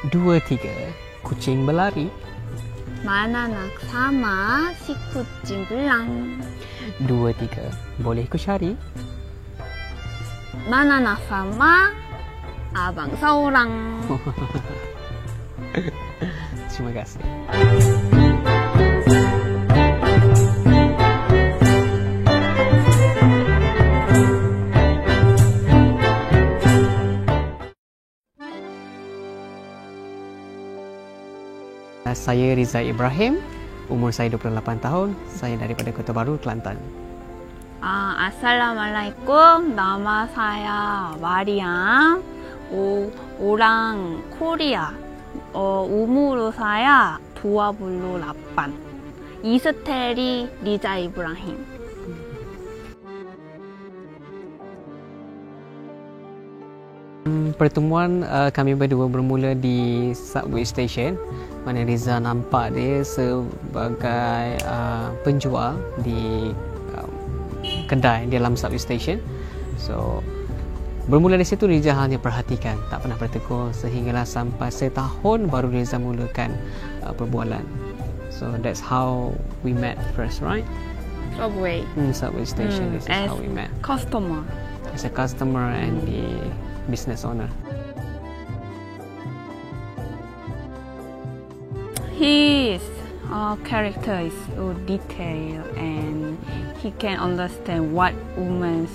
2, 3. Kucing berlari. Mana nak sama si kucing belang. 2, 3. Boleh ku cari? Mana nak sama abang seorang. Terima kasih. Saya Riza Ibrahim, umur saya 28 tahun, saya daripada Kota Baru, Kelantan. Assalamualaikum, nama saya Mariam, orang Korea. Umur saya 28. Istri Riza Ibrahim. Pertemuan kami berdua bermula di subway station, mana Riza nampak dia sebagai penjual di kedai di dalam subway station. So bermula dari situ Riza hanya perhatikan, tak pernah bertegur, sehinggalah sampai setahun baru Riza mulakan perbualan. So that's how we met first, right? Subway. Subway station. This is how we met. Customer. As a customer and the business owner. His character is so detailed and he can understand what woman's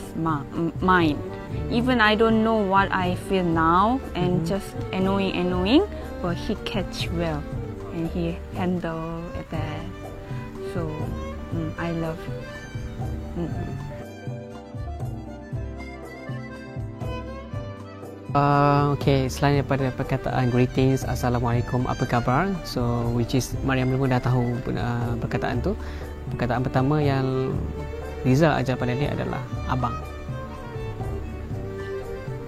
mind. Even I don't know what I feel now and just annoying, but he catch well and he handle it that. So I love. Okay, selain daripada perkataan greetings, Assalamualaikum, apa khabar? So, which is Mariam pun dah tahu perkataan tu. Perkataan pertama yang Riza ajar pada dia adalah abang.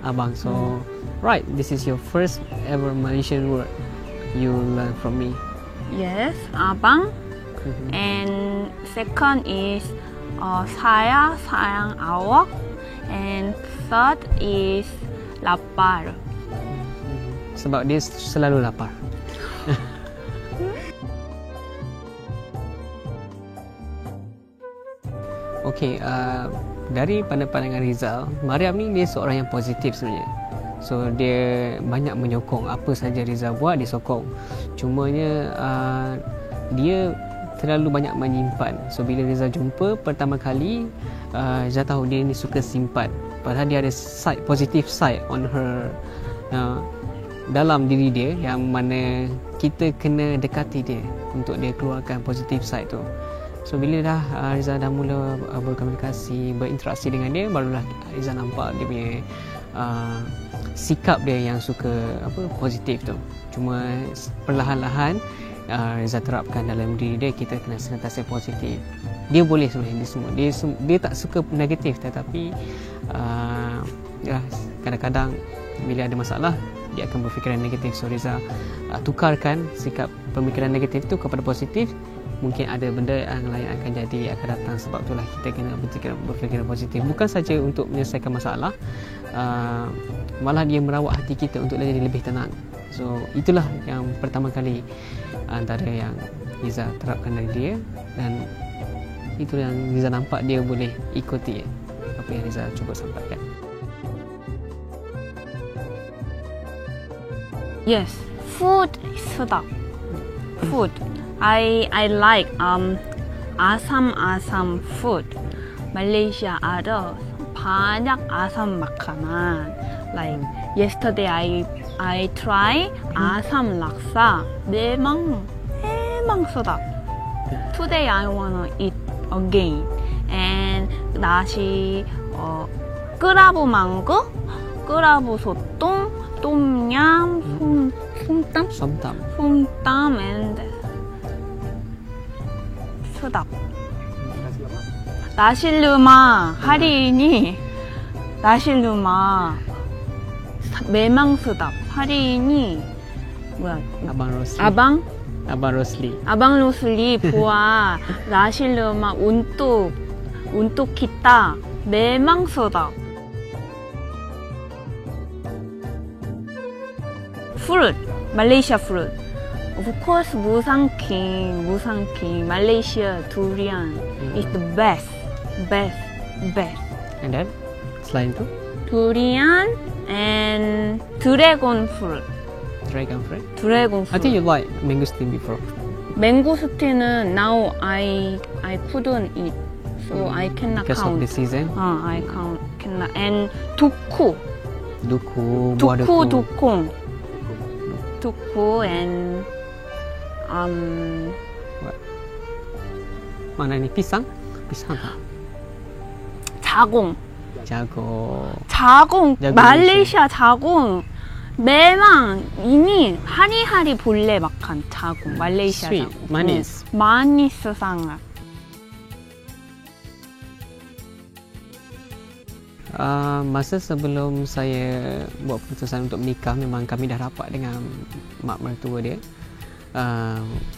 Abang. So, right, this is your first ever Malaysian word you learn from me. Yes, abang. And second is saya sayang awak. And third is lapar. Sebab dia selalu lapar. Okey, dari pandangan Rizal, Mariam ni dia seorang yang positif sebenarnya. So dia banyak menyokong apa saja Rizal buat, dia sokong. Cumanya dia terlalu banyak menyimpan. So bila Rizal jumpa pertama kali, Rizal tahu dia ni suka simpan. Padahal dia ada side, positive side on her dalam diri dia, yang mana kita kena dekati dia untuk dia keluarkan positive side tu. So bila dah Rizal dah mula berkomunikasi, berinteraksi dengan dia, barulah Rizal nampak dia punya sikap dia yang suka positif tu. Cuma perlahan-lahan Rizal terapkan dalam diri dia, kita kena sentiasa positif. Dia boleh sebenarnya dia semua. Dia tak suka negatif, tetapi kadang-kadang bila ada masalah dia akan berfikiran negatif. So Rizal tukarkan sikap pemikiran negatif tu kepada positif. Mungkin ada benda yang lain akan jadi, akan datang. Sebab itulah kita kena berfikiran positif. Bukan saja untuk menyelesaikan masalah, malah dia merawat hati kita untuk jadi lebih tenang. So itulah yang pertama kali antara yang Rizal terapkan dari dia, dan itu yang Rizal nampak dia boleh ikuti apa yang Rizal cuba sampaikan. Yes, food is sedap. Food. I like asam food. Malaysia ada banyak asam makanan. Like yesterday I try asam laksa. Memang sedap. Today I wanna eat again. And nasi 끄라부 망고, 끄라부 소똥, 똠얌, 솜땀 and sedap. Nasi lemak hari ini, nasi lemak memang sedap. Hari ini Abang Rosli buat nasi lemak untuk kita memang sedap. fruit, Malaysia fruit. Of course, Musang King, Malaysia durian is the best. And then selain itu Durian and dragon fruit. dragon fruit. Dragon I think fruit. you like mangosteen before. Mangosteen now I couldn't eat, so I cannot Because of count. the season. I cannot. And duku, Buah duku. duku and What? Mana ni pisang? Pisang tak? 자공. Jagung. 말레이시아 자공. 매망 이니 하리하리 볼래 막한 자공. 말레이시아 Sweet, 자공. manis. 마니스 sangat. Masa sebelum saya buat keputusan untuk menikah, memang kami dah rapat dengan mak mertua dia.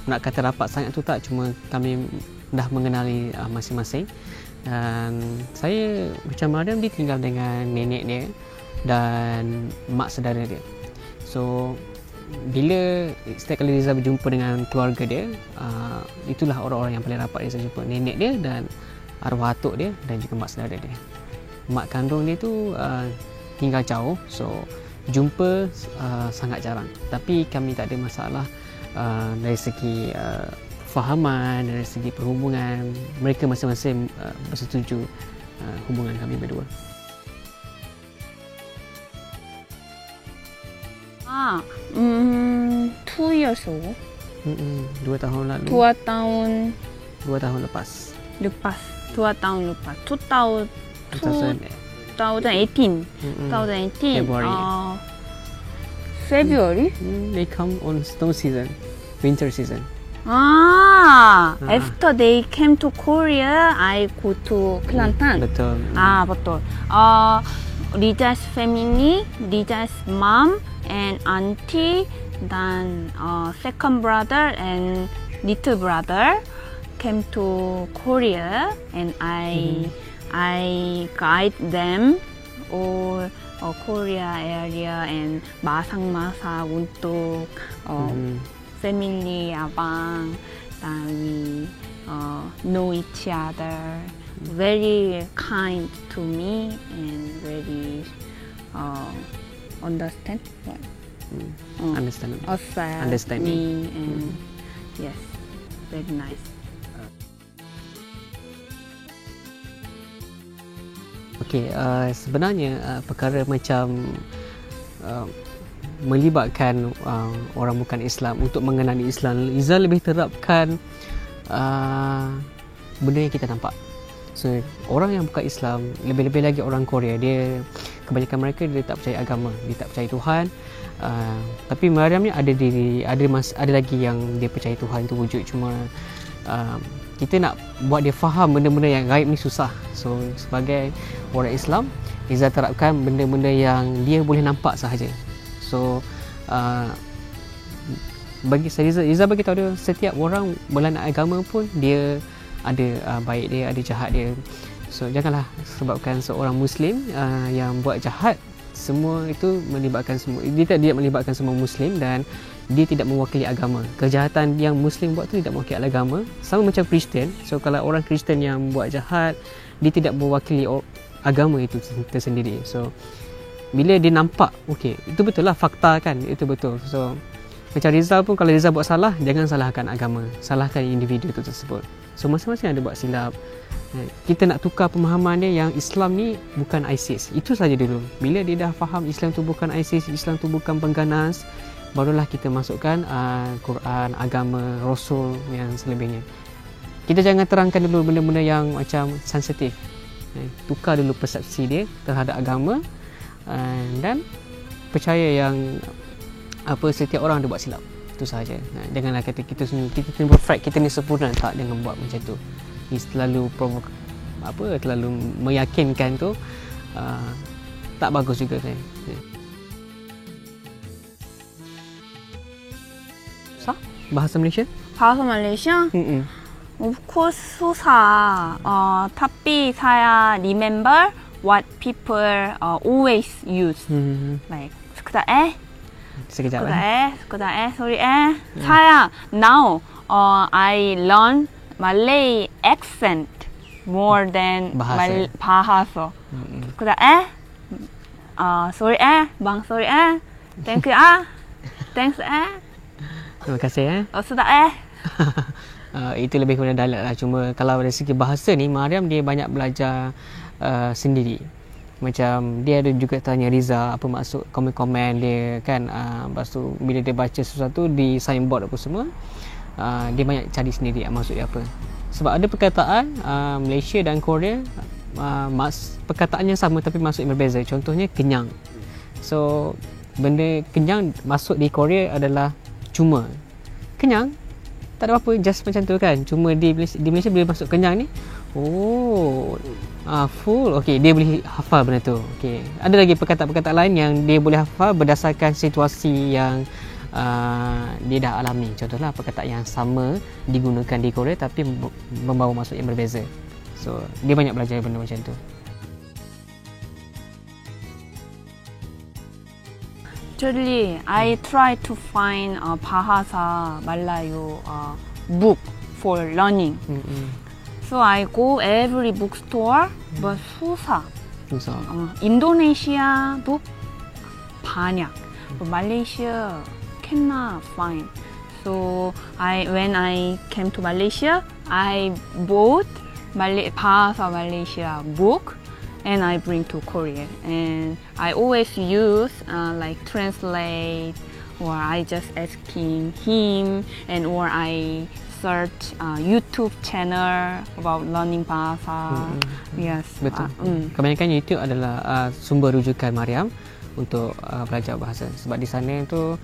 Nak kata rapat sangat tu tak, cuma kami dah mengenali masing-masing. Dan saya macam Mariam, dia tinggal dengan nenek dia dan mak saudara dia. So bila setiap kali Riza berjumpa dengan keluarga dia, itulah orang-orang yang paling rapat yang saya jumpa. Nenek dia dan arwah atuk dia dan juga mak saudara dia. Mak kandung dia tu tinggal jauh, so jumpa sangat jarang. Tapi kami tak ada masalah dari segi fahaman, dari segi perhubungan. Mereka masing-masing bersetuju hubungan kami berdua. 2 years ago. 2 tahun lalu. 2 tahun 2 tahun lepas. lepas. 2 tahun lepas. 2018. 2018. February. February? They come on snow season, winter season. After they came to Korea, I go to Kelantan. Betul. betul. Riza's family, Riza's mom and auntie, then second brother and little brother came to Korea, and I guide them all Korea area and masak-masak untuk family abang. Then we know each other. Very kind to me and very understand what Understandable. accept Understanding. me and yes, very nice. Okey, sebenarnya perkara macam melibatkan orang bukan Islam untuk mengenali Islam, Riza lebih terapkan benda yang kita nampak. So orang yang bukan Islam, lebih-lebih lagi orang Korea, dia kebanyakan mereka dia tak percaya agama, dia tak percaya Tuhan. Tapi Mariam ni ada lagi yang dia percaya Tuhan tu wujud, cuma kita nak buat dia faham benda-benda yang gaib ni susah. So sebagai orang Islam, Riza terapkan benda-benda yang dia boleh nampak sahaja. So bagi saya, Riza bagi tahu dia, setiap orang berlainan agama pun dia ada baik dia, ada jahat dia. So janganlah sebabkan seorang Muslim yang buat jahat, semua itu melibatkan semua. Dia tidak melibatkan semua Muslim dan dia tidak mewakili agama. Kejahatan yang Muslim buat tu tidak mewakili agama. Sama macam Kristian. So kalau orang Kristian yang buat jahat, dia tidak mewakili agama itu tersendiri. So bila dia nampak, okey, itu betul lah, fakta kan, itu betul. So macam Riza pun, kalau Riza buat salah, jangan salahkan agama, salahkan individu itu tersebut. So masing-masing ada buat silap. Kita nak tukar pemahaman dia yang Islam ni bukan ISIS. Itu saja dulu. Bila dia dah faham Islam tu bukan ISIS, Islam tu bukan pengganas, barulah kita masukkan Quran, agama, Rasul yang selebihnya. Kita jangan terangkan dulu benda-benda yang macam sensitif. Tukar dulu persepsi dia terhadap agama dan percaya yang setiap orang ada buat silap. Itu sahaja. Janganlah kata kita perfect, kita ni sempurna. Tak, jangan buat macam tu. Ini terlalu terlalu meyakinkan tu tak bagus juga kan. Bahasa Malaysia? Bahasa Malaysia? Of course susah. Tapi saya remember what people always use. Like sekedar Sekejap. sorry. Saya now I learn Malay accent more than bahasa. Sorry bang, sorry thank you thanks Terima kasih sudah itu lebih kepada dialek lah. Cuma kalau dari segi bahasa ni, Mariam dia banyak belajar sendiri. Macam dia ada juga tanya Riza apa maksud komen-komen dia kan. Lepas tu bila dia baca sesuatu di signboard apa semua, dia banyak cari sendiri maksud dia apa. Sebab ada perkataan Malaysia dan Korea perkataannya sama tapi maksudnya berbeza. Contohnya kenyang. So benda kenyang maksud di Korea adalah cuma. Kenyang tak ada apa, just macam tu kan. Cuma di Malaysia bila masuk kenyang ni, full. Okey, dia boleh hafal benda tu. Okey, ada lagi perkataan-perkataan lain yang dia boleh hafal berdasarkan situasi yang dia dah alami. Contohlah perkataan yang sama digunakan di Korea tapi membawa maksud yang berbeza. So dia banyak belajar benda macam tu. Actually, I try to find a bahasa Malayu book for learning. So I go every bookstore, but susah. Indonesia book banyak, but Malaysia cannot find. So when I came to Malaysia, I bought bahasa Malaysia book and I bring to Korea. And I always use like translate, or I just asking him, and or I search YouTube channel about learning bahasa. Yes. Betul. Kebanyakan YouTube adalah sumber rujukan Mariam untuk belajar bahasa. Sebab di sana tu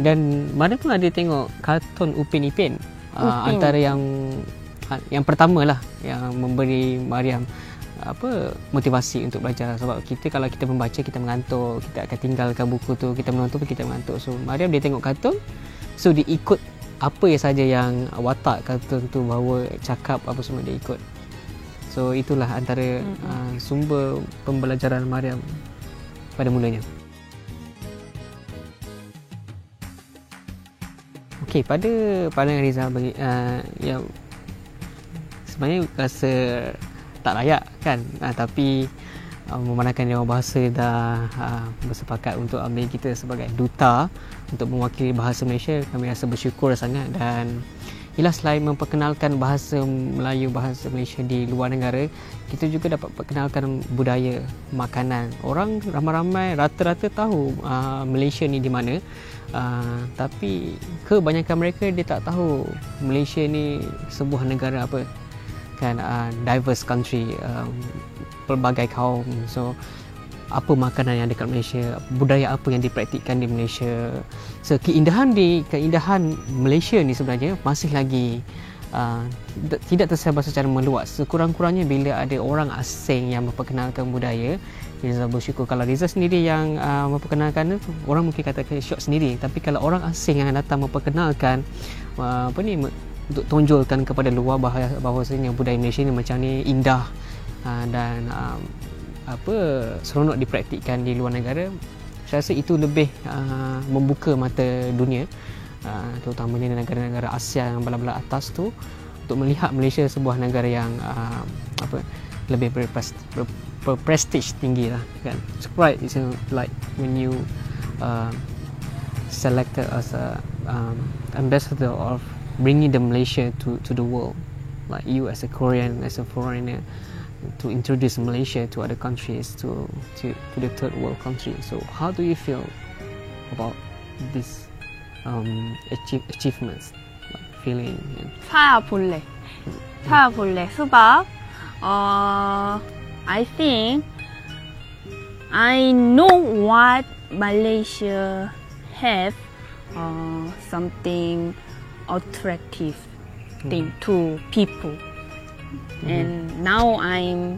dan Mariam pun ada tengok kartun Upin Ipin. Antara yang pertama lah yang memberi Mariam motivasi untuk belajar. Sebab kalau kita membaca kita mengantuk, kita akan tinggalkan buku tu, kita menonton pun kita mengantuk. So Mariam dia tengok kartun, so dia ikut apa saja yang watak kartun tu bawa, cakap apa semua dia ikut. So itulah antara sumber pembelajaran Mariam pada mulanya. Okey, pada pandangan Riza yang sebenarnya rasa tak layak kan, tapi memandangkan Dewan Bahasa dah bersepakat untuk ambil kita sebagai duta untuk mewakili bahasa Malaysia, kami rasa bersyukur sangat. Dan ialah selain memperkenalkan bahasa Melayu, bahasa Malaysia di luar negara, kita juga dapat perkenalkan budaya, makanan. Orang ramai-ramai rata-rata tahu Malaysia ni di mana, tapi kebanyakan mereka dia tak tahu Malaysia ni sebuah negara apa kan, diverse country, pelbagai kaum. So apa makanan yang ada kat Malaysia, budaya apa yang dipraktikkan di Malaysia. So keindahan Malaysia ni sebenarnya masih lagi tidak tersebar secara meluas. Sekurang-kurangnya bila ada orang asing yang memperkenalkan budaya, Riza bersyukur. Kalau Riza sendiri yang memperkenalkan tu, orang mungkin katakan syok sendiri. Tapi kalau orang asing yang datang memperkenalkan untuk tonjolkan kepada luar bahawasanya budaya Malaysia ni macam ni indah dan seronok dipraktikkan di luar negara, saya rasa itu lebih membuka mata dunia, terutamanya negara-negara Asia yang belah-belah atas tu, untuk melihat Malaysia sebuah negara yang lebih berprestige tinggi lah kan. It's quite like when you selected as a ambassador of bringing the Malaysia to the world, like you as a Korean, as a foreigner, to introduce Malaysia to other countries, to the third world country. So how do you feel about this achievements, like feeling? saya boleh sebab I think I know what Malaysia have something attractive thing to people. And now I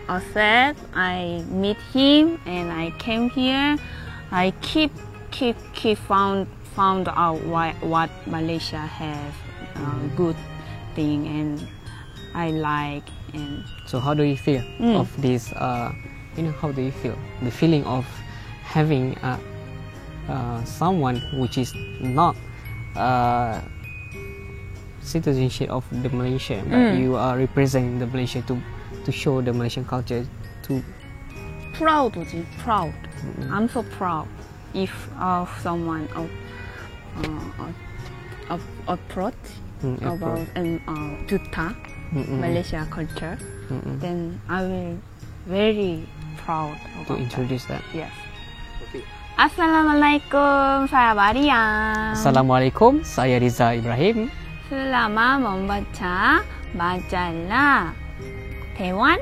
accept, I meet him, and I came here. I keep found out what Malaysia have good thing, and I like. And so how do you feel of this how do you feel? The feeling of having someone which is not citizenship of the Malaysia, but you are representing the Malaysia to show the Malaysian culture to. Proud, proud. I'm so proud if someone approach about Duta Malaysia culture, then I will very proud to about introduce that. Yes. Assalamualaikum, saya Maria. Assalamualaikum, saya Riza Ibrahim. Selamat membaca majalah Taiwan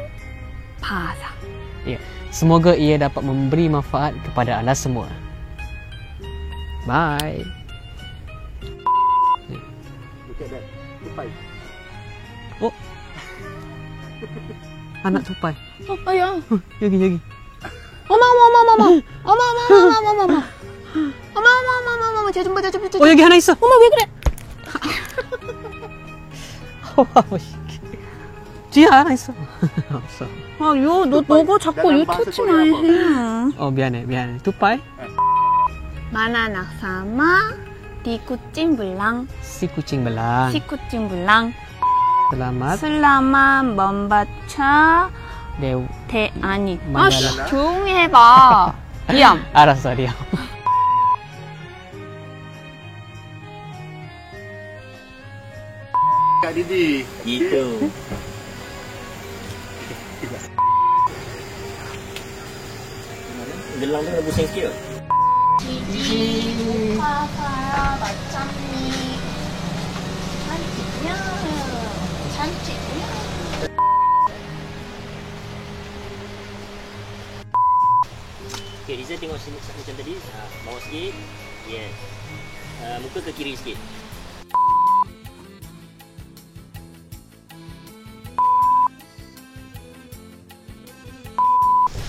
Bahasa. Ya, semoga ia dapat memberi manfaat kepada anda semua. Bye. Look at that. Tupai. Oh. Anak tupai. Oh, ya. Yagi. 어머. 쟤 좀 봐. Oh, 여기 하나 있어. 어머, 왜 그래? 뒤에 하나 있어. 없어. 아, 너가 자꾸 요 터치만 해. 미안해. tupai. Mana anak sama di kucing belang. Si kucing belang. Si kucing belang. Selamat membaca 아니. 마자라. 조용히 해봐. diam. 알았어, diam. Kak Didi. Gitu. Gelang tu kena pusing sikit. saya macam ni. Cantiknya. Okay, Riza tengok sini macam tadi. Bawah sikit. Yes. Muka ke kiri sikit.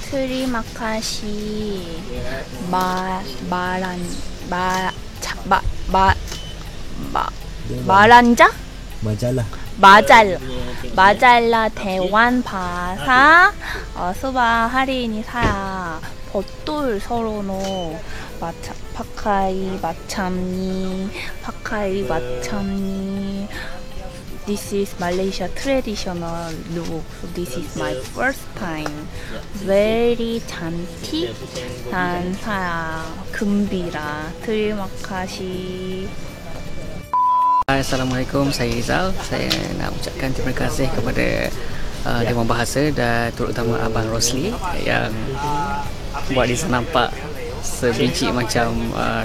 Terima kasih. 말한자? 마잘라 대환 바사 수바 할인이 사야 버돌 서로노 파카이 마참니 This is Malaysia traditional look. So this is my first time. Very cantik dan saya gembira. Terima kasih. Assalamualaikum, saya Rizal. Saya nak ucapkan terima kasih kepada Dewan Bahasa dan terutama Abang Rosli yang buat Rizal nampak sebiji macam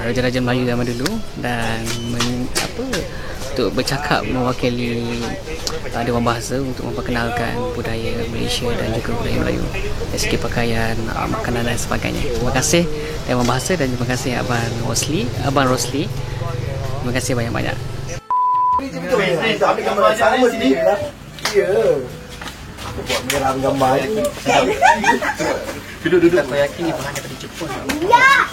raja-raja Melayu zaman dulu dan untuk bercakap mewakili Dewan Bahasa untuk memperkenalkan budaya Malaysia dan juga budaya Melayu dari segi pakaian, makanan dan sebagainya. Terima kasih Dewan Bahasa dan terima kasih Abang Rosli. Terima kasih banyak-banyak. Ambil gambar sama sini. Ya. Aku buat merah gambar ni. Duduk. Aku yakin ni bahan daripada Jepun. Ya.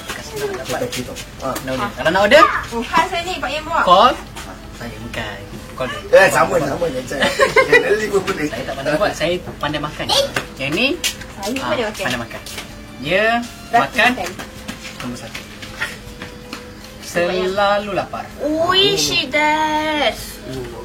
Kalau nak order, Bukan saya ni Pak Yang buat. call. Saya bukan. Call dia. Sama je. Channel pun boleh. Saya tak pandai buat, saya pandai makan. Yang ni Saya boleh makan. pandai makan. Dia makan nombor satu. Selalu lapar. Oishi desu.